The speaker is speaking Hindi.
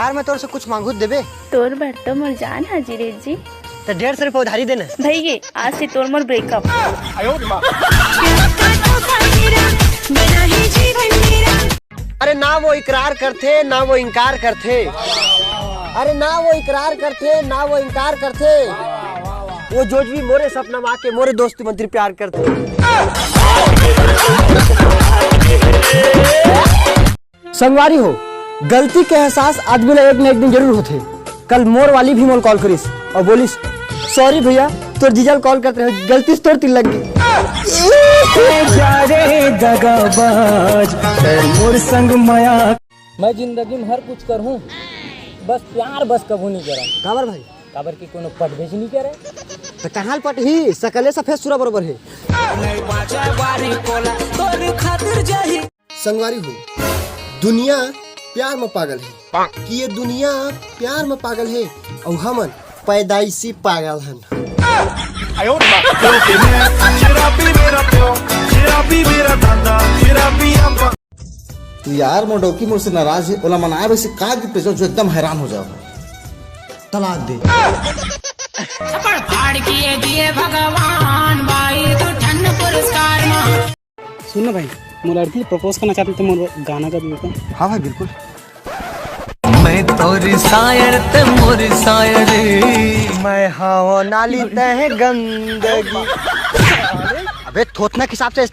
यार मैं तोर से कुछ मांगू देबे। तोर बर तो मोर जान हाजिर जी। तो 150 रुपये उधारी देना भैये आज से तोर मोर ब्रेकअप। अरे ना वो इकरार करते ना वो इनकार करते। अरे ना वो इकरार करते ना वो इनकार करते। वो जो भी मोरे सपना माँ के मोरे दोस्ती मंत्री प्यार करते। संगवारी हो, गलती के एहसास आदमी ला एक न एक दिन जरूर होते। कल मोर वाली भी मोल कॉल करिस और बोलिस सॉरी भैया तोर जीजल कॉल करते रहे, गलती से तोर तिल लग गई। मोर संग माया। मैं जिंदगी में हर कुछ करूँ, बस प्यार बस कबू नहीं करा। काबर भाई? काबर की कोनो पट भेज नहीं करे। तो कहां पट ही सकले सफेद सूरा बरोबर है। संगवारी हो, दुनिया प्यार में पागल है कि ये दुनिया प्यार में पागल है और हमन पैदाइशी पागल हन। तू यार मोडोकी मुझसे नाराज है, ओला मनाया वैसे का गिफ्ट जो एकदम हैरान हो जाओ। तलाक दे। भगवान भाई तो ठंड पुरस्कार में। सुन ना भाई, मोर लड़की प्रपोज करना चाहती तो मोर गाना कर दो। हाँ भाई बिल्कुल। मैं तोरी सायर ते मोरी सायरी, मैं हाँ नाली तह गंदगी। अबे थोथना के हिसाब से इसने